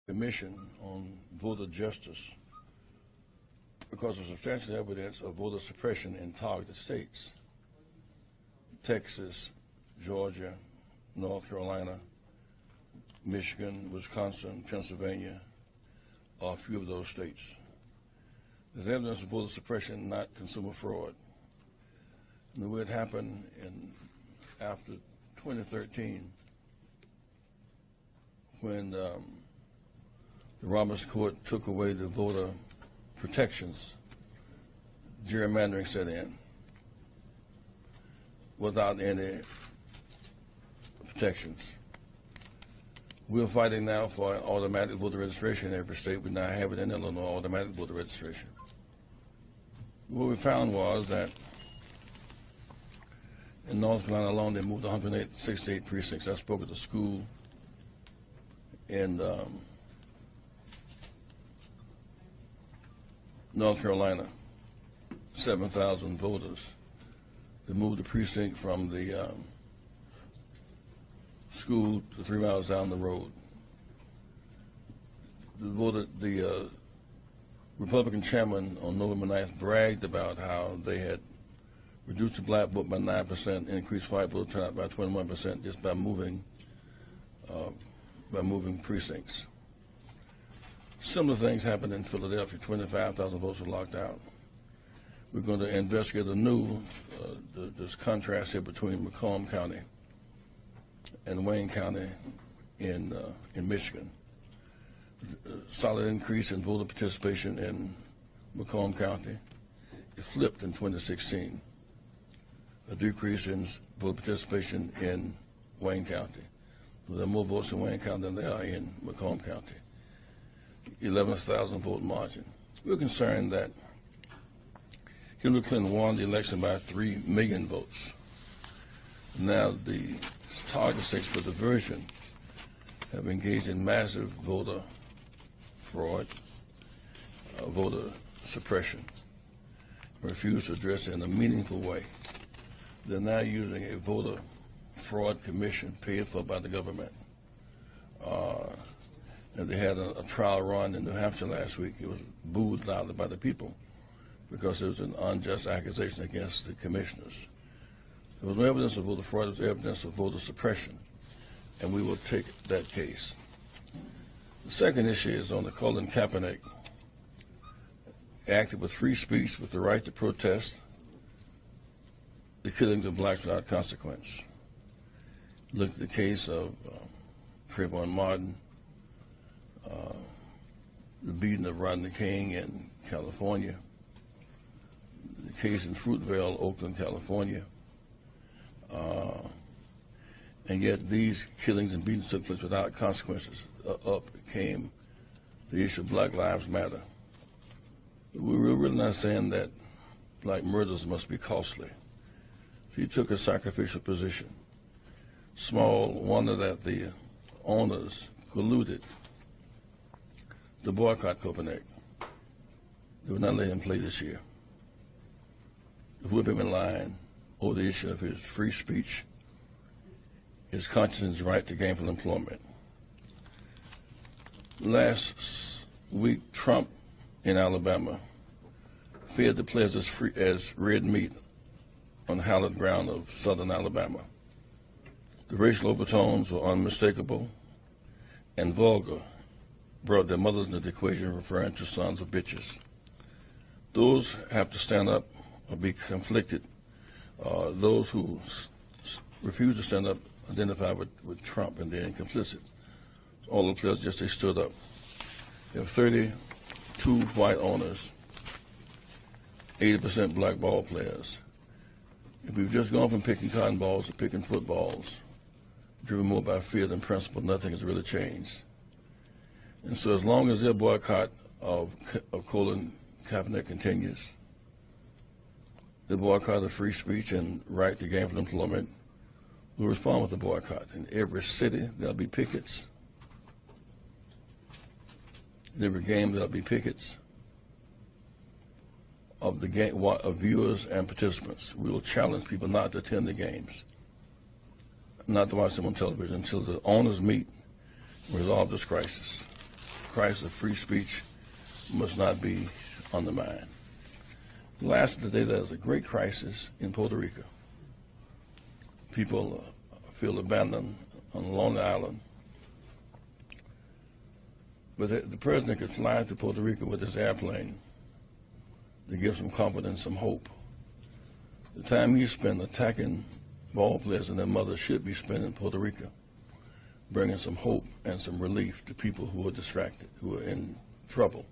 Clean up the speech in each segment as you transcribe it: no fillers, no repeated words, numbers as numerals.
Commission on Voter Justice because of substantial evidence of voter suppression in targeted states. Texas, Georgia, North Carolina, Michigan, Wisconsin, Pennsylvania are a few of those states. There's evidence of voter suppression, not consumer fraud. And the way it happened after 2013, when the Roberts Court took away the voter protections, gerrymandering set in without any protections. We're fighting now for an automatic voter registration in every state. We now have it in Illinois, automatic voter registration. What we found was that in North Carolina alone, they moved 168 precincts. I spoke at the school in North Carolina, 7,000 voters. They moved the precinct from the school to 3 miles down the road. The Republican chairman on November 9th bragged about how they had reduced the black vote by 9%, increased white vote turnout by 21% just by moving precincts. Similar things happened in Philadelphia. 25,000 votes were locked out. We're going to investigate this contrast here between Macomb County and Wayne County in Michigan. Solid increase in voter participation in Macomb County. It flipped in 2016. A decrease in voter participation in Wayne County. There are more votes in Wayne County than there are in Macomb County. 11,000 vote margin. We're concerned that Hillary Clinton won the election by 3 million votes. Now the target states for diversion have engaged in massive voter fraud, voter suppression, refuse to address it in a meaningful way. They're now using a voter fraud commission paid for by the government. And they had a trial run in New Hampshire last week. It was booed loudly by the people because it was an unjust accusation against the commissioners. There was no evidence of voter fraud, there was evidence of voter suppression, and we will take that case. The second issue is on the Colin Kaepernick, acted with free speech with the right to protest the killings of blacks without consequence. Look at the case of Trayvon Martin, the beating of Rodney King in California, the case in Fruitvale, Oakland, California. And yet these killings and beatings took place without consequences. Up came the issue of Black Lives Matter. We're really not saying that black murders must be costly. So he took a sacrificial position. Small wonder that the owners colluded to boycott Kaepernick. They would not let him play this year. Whip him in line over the issue of his free speech, his conscience right to gainful employment. Last week, Trump in Alabama fed the players as red meat on the hallowed ground of southern Alabama. The racial overtones were unmistakable and vulgar, brought their mothers into the equation, referring to sons of bitches. Those have to stand up or be conflicted. Those who refuse to stand up identify with Trump and they're complicit. All the players they stood up. There have 32 white owners, 80% black ball players. If we've just gone from picking cotton balls to picking footballs, driven more by fear than principle, nothing has really changed. And so as long as their boycott of Colin Kaepernick continues, the boycott of free speech and right to gainful employment, we'll respond with the boycott. In every city, there'll be pickets. In every game, there'll be pickets of the game, of viewers and participants. We will challenge people not to attend the games, not to watch them on television until the owners meet and resolve this crisis. crisis of free speech must not be undermined. Last today, there's a great crisis in Puerto Rico. People feel abandoned on a lonely island. But the president could fly to Puerto Rico with his airplane to give some confidence, some hope. The time he spent attacking ball players and their mothers should be spent in Puerto Rico, bringing some hope and some relief to people who are distracted, who are in trouble.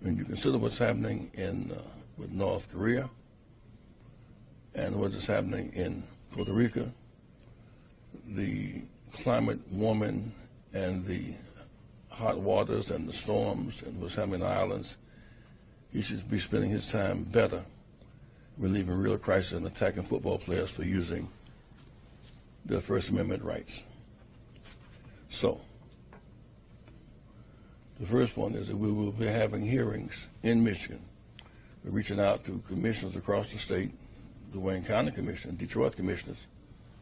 When you consider what's happening with North Korea and what is happening in Puerto Rico, the climate warming and the hot waters and the storms and what's happening in the islands, he should be spending his time better relieving real crisis and attacking football players for using their First Amendment rights. So, the first one is that we will be having hearings in Michigan. We're reaching out to commissioners across the state. The Wayne County Commission, Detroit commissioners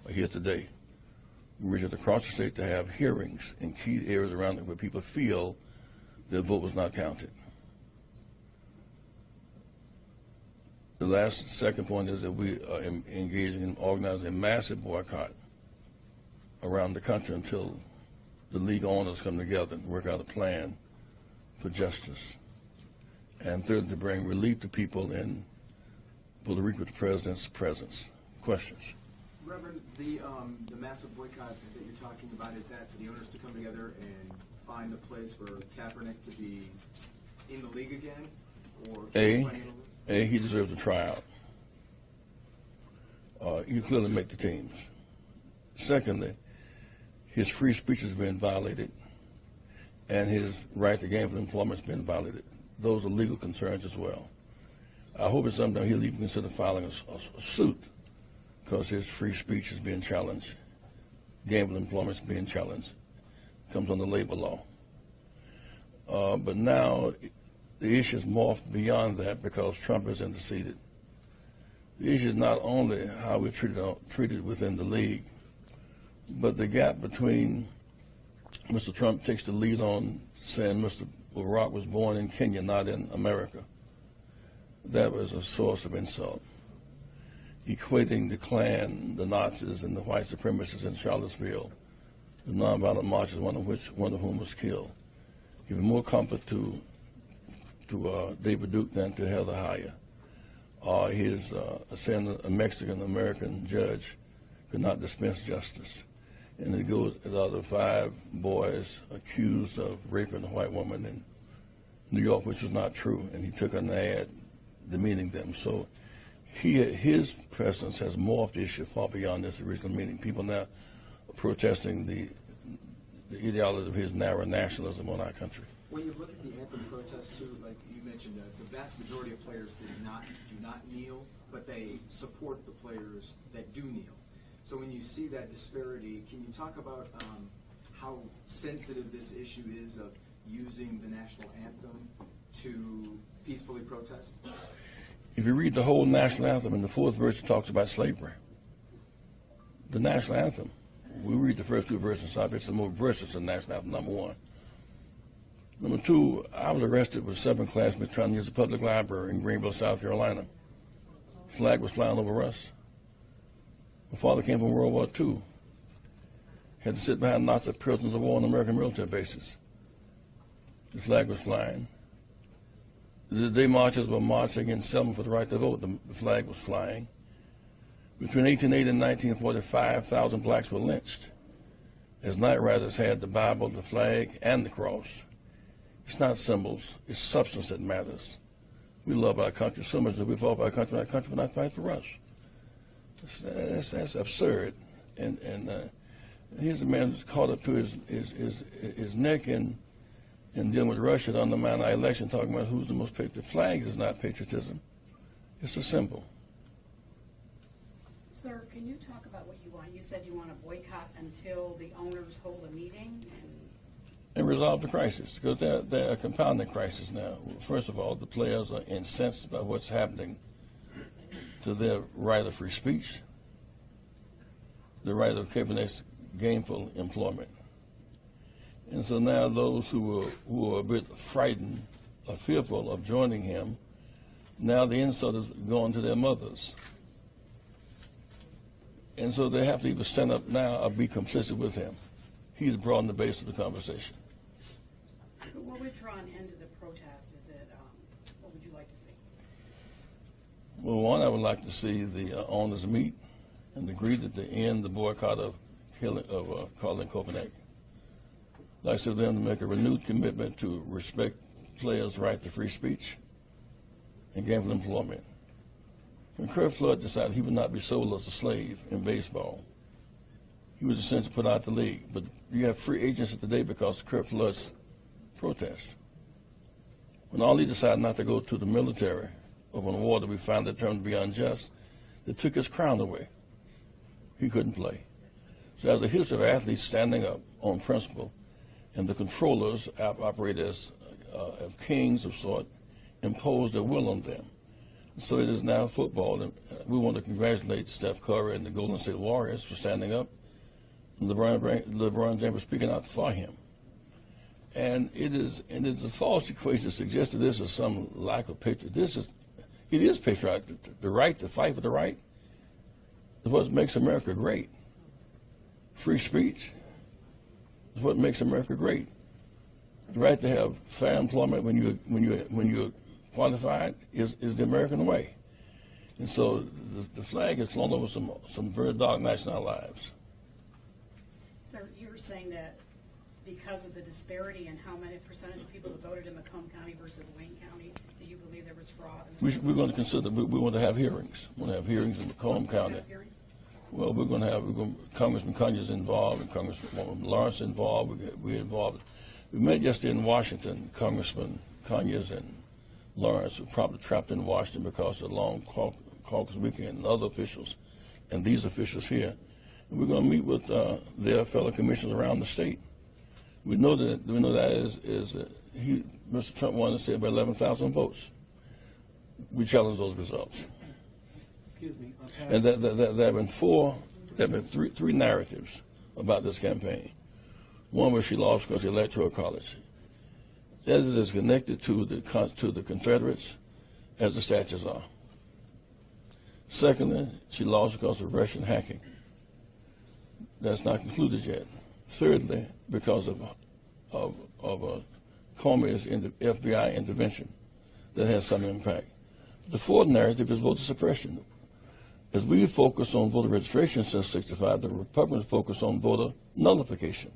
are here today. We're reaching across the state to have hearings in key areas around it where people feel their vote was not counted. The second point is that we are engaging in organizing a massive boycott around the country until the league owners come together and work out a plan for justice. And third, to bring relief to people in Puerto Rico with the president's presence. Questions? Reverend, the massive boycott that you're talking about, is that for the owners to come together and find a place for Kaepernick to be in the league again? Or he deserves a tryout. He clearly make the teams. Secondly, his free speech has been violated, and his right to gainful employment has been violated. Those are legal concerns as well. I hope at some time he'll even consider filing a suit because his free speech is being challenged. Gainful employment is being challenged. It comes under labor law. But now the issue is morphed beyond that because Trump has interceded. The issue is not only how we're treated within the league, but the gap between Mr. Trump takes the lead on saying Mr. Barack was born in Kenya, not in America. That was a source of insult. Equating the Klan, the Nazis, and the white supremacists in Charlottesville, the nonviolent marches, one of whom was killed, giving more comfort to David Duke than to Heather Heyer. His saying a Mexican-American judge could not dispense justice. And it goes to the other 5 boys accused of raping a white woman in New York, which was not true, and he took an ad demeaning them. So his presence has morphed the issue far beyond this original meaning. People now are protesting the ideology of his narrow nationalism on our country. When you look at the anthem protests too, like you mentioned, the vast majority of players do not kneel, but they support the players that do kneel. So when you see that disparity, can you talk about how sensitive this issue is of using the national anthem to peacefully protest? If you read the whole national anthem, in the 4th verse, it talks about slavery. The national anthem, we read the first 2 verses, so it's the more verses in the national anthem, number 1. Number 2, I was arrested with 7 classmates trying to use a public library in Greenville, South Carolina. The flag was flying over us. My father came from World War II. Had to sit behind Nazi prisoners of war on American military bases. The flag was flying. The day marchers were marching in Selma for the right to vote. The flag was flying. Between 1880 and 1945, 5,000 blacks were lynched as night riders had the Bible, the flag, and the cross. It's not symbols, it's substance that matters. We love our country so much that we fought for our country will not fight for us. That's absurd. And here's a man who's caught up to his neck in dealing with Russia to undermine our election, talking about who's the most patriotic. Flags is not patriotism. It's a symbol. Sir, can you talk about what you want? You said you want to boycott until the owners hold a meeting and resolve the crisis, because they're a compounding crisis now. First of all, the players are incensed about what's happening to their right of free speech, the right of gainful employment. And so now those who are a bit frightened or fearful of joining him, now the insult is going to their mothers. And so they have to either stand up now or be complicit with him. He's broadened the base of the conversation. What would draw an end to the protest? Is it, what would you like to see? Well, one, I would like to see the owners meet and agree that they end the boycott of Colin Kaepernick. I'd like for them to make a renewed commitment to respect players' right to free speech and gainful employment. When Curt Flood decided he would not be sold as a slave in baseball, he was essentially put out the league. But you have free agency today because of Curt Flood's protest. When Ali decided not to go to the military over an award that we found determined to be unjust, they took his crown away. He couldn't play. So there's a history of athletes standing up on principle, and the controllers operate as kings of sort, impose their will on them. So it is now football, and we want to congratulate Steph Curry and the Golden State Warriors for standing up, and LeBron James for speaking out for him. And it is a false equation to suggest that this is some lack of patriotism. It is patriotic. The right to fight for the right is what makes America great. Free speech is what makes America great. The right to have fair employment when you're qualified is the American way. And so the flag has flown over some very dark nights in our lives. So you were saying that because of the disparity in how many percentage of people that voted in Macomb County versus Wayne County, do you believe there was fraud? We're going to consider. We want to have hearings. We want to have hearings in Macomb County. Well, Congressman Conyers involved and Congresswoman Lawrence involved. We're involved. We met yesterday in Washington. Congressman Conyers and Lawrence were probably trapped in Washington because of the long caucus weekend, and other officials, and these officials here. And we're going to meet with their fellow commissioners around the state. We know that Mr. Trump won the state by 11,000 votes. We challenge those results. Excuse me. And there have been three narratives about this campaign. One was she lost because of the Electoral College. That is as connected to the Confederates as the statues are. Secondly, she lost because of Russian hacking. That's not concluded yet. Thirdly, because of Comey's FBI intervention that has some impact. The fourth narrative is voter suppression. As we focus on voter registration since '65, the Republicans focus on voter nullification.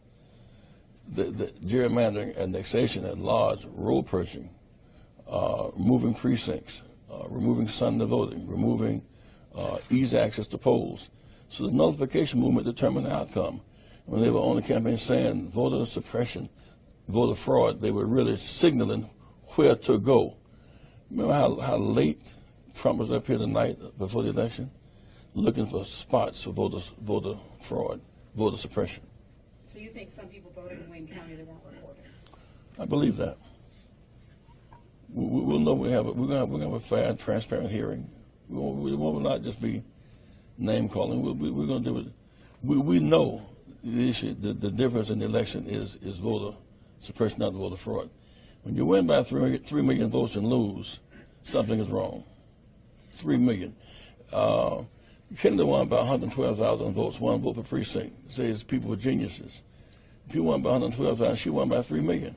The gerrymandering, annexation at large, roll purging, removing precincts, removing Sunday voting, removing easy access to polls. So the nullification movement determined the outcome. When they were on the campaign saying voter suppression, voter fraud, they were really signaling where to go. Remember how late Trump was up here the night before the election, looking for spots for voter fraud, voter suppression. So you think some people voted in Wayne County that weren't reported? I believe that. We'll know we're going to have a fair and transparent hearing. We will not just be name calling. We're going to do it. We know the issue. The difference in the election is voter suppression, not voter fraud. When you win by 3 million votes and lose, something is wrong. 3 million. Kennedy won by 112,000 votes, one vote per precinct. It says people were geniuses. If you won by 112,000, she won by 3 million.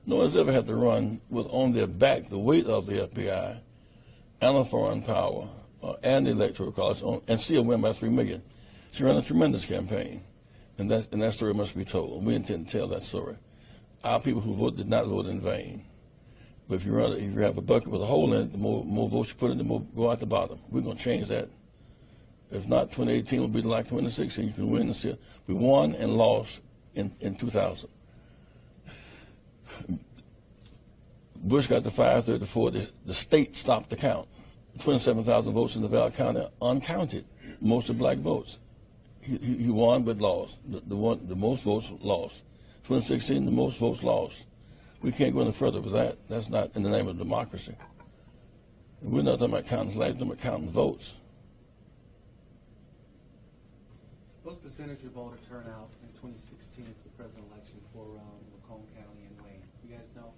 No one's ever had to run with on their back the weight of the FBI and the foreign power and the Electoral College and still win by 3 million. She ran a tremendous campaign, and that story must be told. We intend to tell that story. Our people who did not vote in vain. But if you have a bucket with a hole in it, the more votes you put in, the more go out the bottom. We're going to change that. If not, 2018 will be like 2016. You can win and still. We won and lost in 2000. Bush got to 534. The state stopped the count. 27,000 votes in Nevada County uncounted. Most of black votes. He won but lost. The most votes lost. 2016, the most votes lost. We can't go any further with that. That's not in the name of democracy. And we're not talking about counting flags, we're talking about counting votes. What percentage of voter turnout in 2016 for the president election for Macomb County and Wayne? You guys know?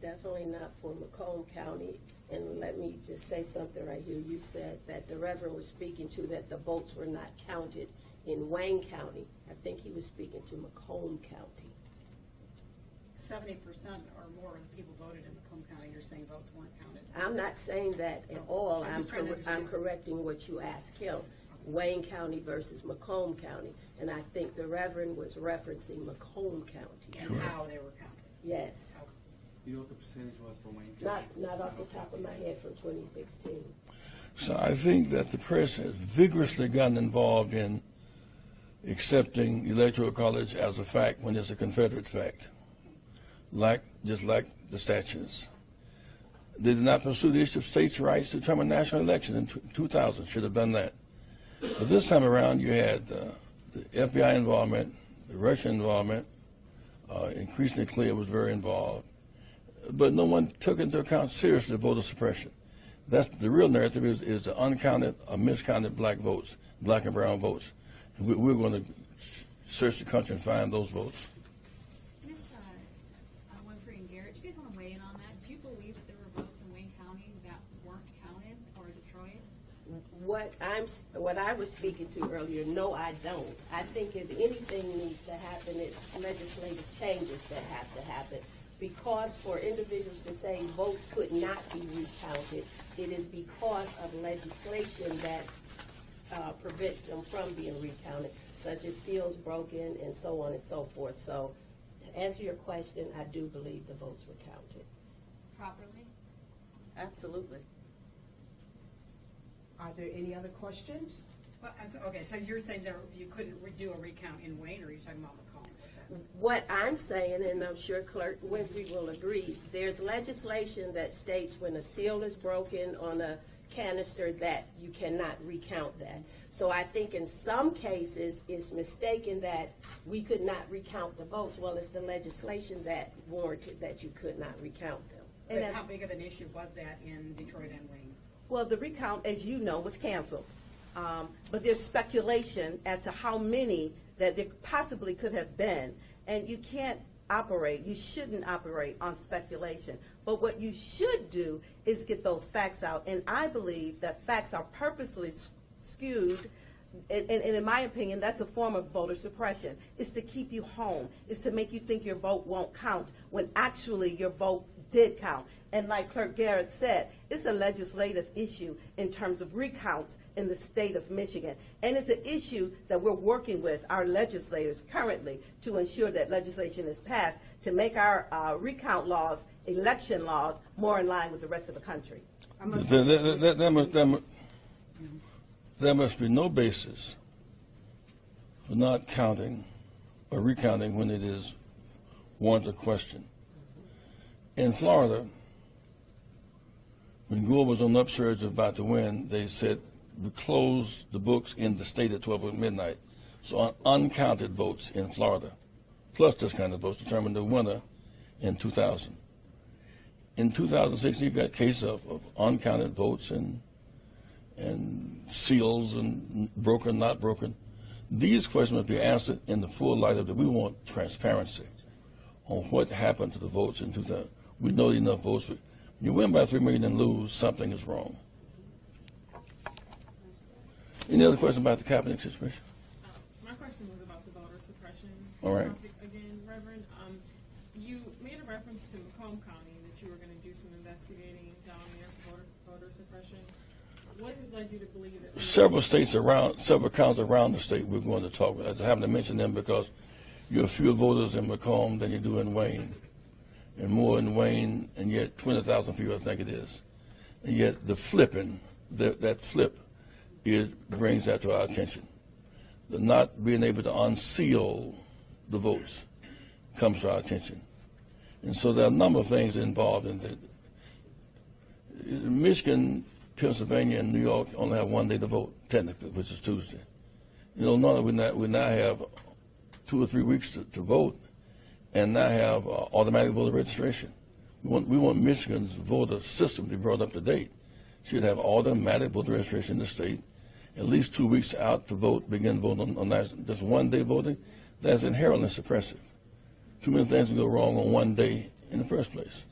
Definitely not for Macomb County. And let me just say something right here. You said that the Reverend was speaking to that the votes were not counted in Wayne County. I think he was speaking to Macomb County. 70% or more of the people voted in Macomb County, you're saying votes weren't counted. I'm not saying that at all. I'm I'm, just trying to I'm understand. correcting what you asked him. Wayne County versus Macomb County. And I think the Reverend was referencing Macomb County. And how they were counted. Yes. You know what the percentage was for Wayne County? Not off the top of my head from 2016. So I think that the press has vigorously gotten involved in accepting electoral college as a fact when it's a Confederate fact, just like the statutes. They did not pursue the issue of states' rights to determine national elections in 2000. Should have done that. But this time around, you had the FBI involvement, the Russian involvement. Increasingly clear was very involved. But no one took into account seriously voter suppression. That's the real narrative is the uncounted or miscounted black votes, black and brown votes. And we're going to search the country and find those votes. Miss Winfrey and Garrett, do you guys want to weigh in on that? Do you believe that there were votes in Wayne County that weren't counted, or Detroit? What I was speaking to earlier, no, I don't. I think if anything needs to happen, it's legislative changes that have to happen. Because for individuals to say votes could not be recounted, it is because of legislation that prevents them from being recounted, such as seals broken and so on and so forth. So to answer your question, I do believe the votes were counted. Properly? Absolutely. Are there any other questions? Well, okay, so you're saying you couldn't do a recount in Wayne, or are you talking about Macomb? What I'm saying, and I'm sure Clerk Winfrey will agree, there's legislation that states when a seal is broken on a canister that you cannot recount that. So I think in some cases it's mistaken that we could not recount the votes. Well, it's the legislation that warranted that you could not recount them. But And how big of an issue was that in Detroit and Wayne? Well, the recount, as you know, was canceled. But there's speculation as to how many that there possibly could have been. And you can't operate, you shouldn't operate on speculation. But what you should do is get those facts out. And I believe that facts are purposely skewed. And in my opinion, that's a form of voter suppression. It's to keep you home. It's to make you think your vote won't count when actually your vote did count. And like Clerk Garrett said, it's a legislative issue in terms of recounts in the state of Michigan. And it's an issue that we're working with our legislators currently to ensure that legislation is passed to make our recount laws, election laws, more in line with the rest of the country. There must be no basis for not counting or recounting when it is warranted question. In Florida, when Gore was on the upsurge about to win, they said we close the books in the state at 12 midnight. So uncounted votes in Florida, plus discounted votes, determined the winner in 2000. In 2016, you got cases of uncounted votes and seals and broken, not broken. These questions must be answered in the full light of that. We want transparency on what happened to the votes in 2000. We know enough votes. When you win by 3 million and lose, something is wrong. Any other questions about the Kaepernick situation? My question was about the voter suppression All right. topic again, Reverend. You made a reference to Macomb County that you were going to do some investigating down there for voter suppression. What has led you to believe that Several counties around the state we're going to talk about. I just happen to mention them because you have fewer voters in Macomb than you do in Wayne, and more in Wayne, and yet 20,000 fewer, I think it is. And yet the flipping, that flip, it brings that to our attention. The not being able to unseal the votes comes to our attention. And so there are a number of things involved in that. Michigan, Pennsylvania, and New York only have 1 day to vote, technically, which is Tuesday. In Illinois, we now have 2 or 3 weeks to vote, and now have automatic voter registration. We want Michigan's voter system to be brought up to date. Should have automatic voter registration in the state, at least 2 weeks out to vote, begin voting on that, just one day voting, that's inherently suppressive. Too many things can go wrong on one day in the first place.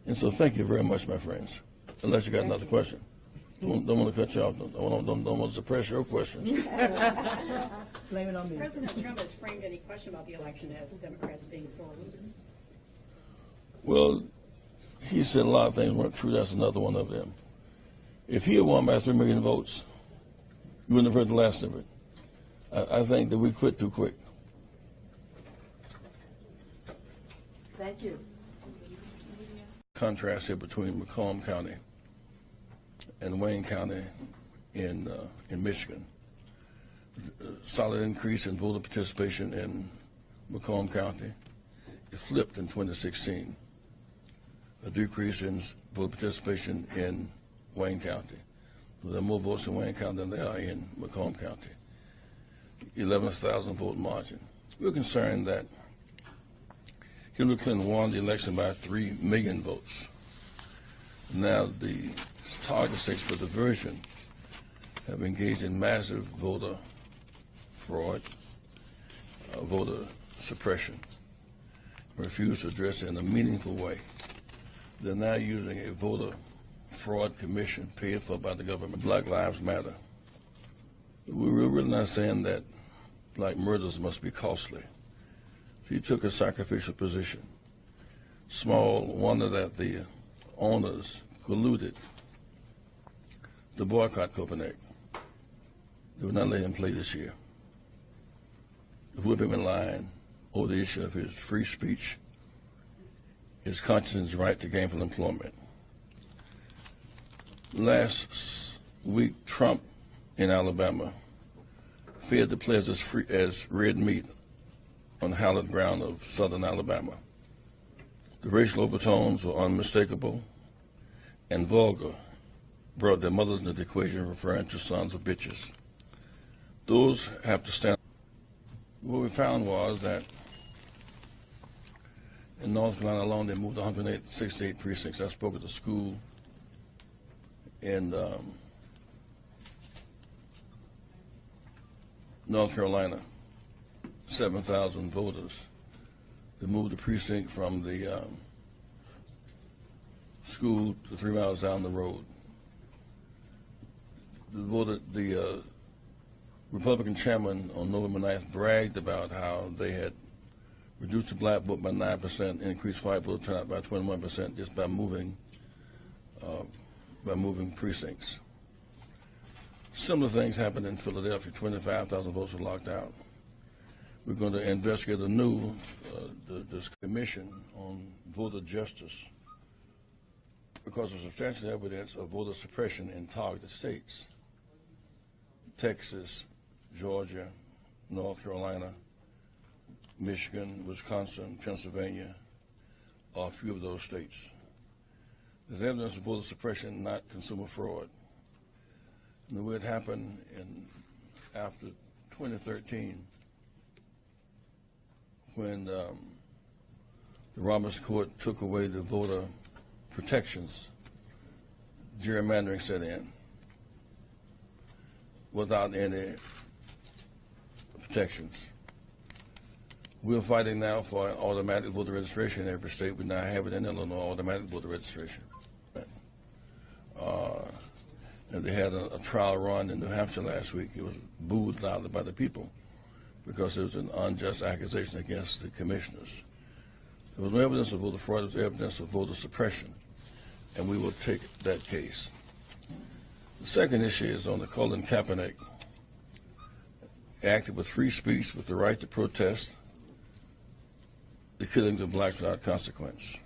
And so thank you very much, my friends. Unless you got another question. Don't want to cut you off. Don't want to suppress your questions. Blame it on me. President Trump has framed any question about the election as Democrats being sore losers. Well, he said a lot of things weren't true. That's another one of them. If he had won by 3 million votes, you wouldn't have heard the last of it. I think that we quit too quick. Thank you. Contrast here between Macomb County and Wayne County in Michigan. Solid increase in voter participation in Macomb County. It flipped in 2016. A decrease in voter participation in Wayne County. There are more votes in Wayne County than there are in Macomb County. 11,000 vote margin. We're concerned that Hillary Clinton won the election by 3 million votes. Now the target states for diversion have engaged in massive voter fraud, voter suppression, refuse to address it in a meaningful way. They're now using a voter fraud commission paid for by the government. Black Lives Matter. We're really not saying that black murders must be costly. He took a sacrificial position. Small wonder that the owners colluded to boycott Copenhagen. They would not let him play this year. They whip him in line over the issue of his free speech, his conscience right to gainful employment. Last week, Trump in Alabama fed the players as red meat on the hallowed ground of southern Alabama. The racial overtones were unmistakable and vulgar, brought their mothers into the equation, referring to sons of bitches. Those have to stand. What we found was that in North Carolina alone, they moved 168 precincts. I spoke at the school in North Carolina, 7,000 voters. They moved the precinct from the school to 3 miles down the road. The Republican chairman on November 9th bragged about how they had reduced the black vote by 9%, increased white vote turnout by 21% just by moving precincts. Similar things happened in Philadelphia. 25,000 votes were locked out. We're going to investigate anew this commission on voter justice because of substantial evidence of voter suppression in targeted states. Texas, Georgia, North Carolina, Michigan, Wisconsin, Pennsylvania are a few of those states. There's evidence of voter suppression, not consumer fraud. And the way it happened after 2013, when the Roberts Court took away the voter protections, gerrymandering set in without any protections. We're fighting now for an automatic voter registration in every state. We now have it in Illinois, automatic voter registration. And they had a trial run in New Hampshire last week. It was booed loudly by the people because there was an unjust accusation against the commissioners. There was no evidence of voter fraud, there was evidence of voter suppression, and we will take that case. The second issue is on the Colin Kaepernick acted with free speech, with the right to protest the killings of blacks without consequence.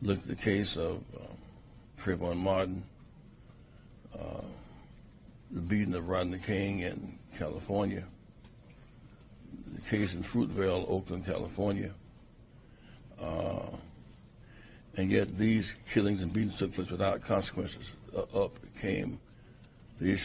Look at the case of Trayvon Martin, the beating of Rodney King in California, the case in Fruitvale, Oakland, California. And yet these killings and beatings took place without consequences. Up came the issue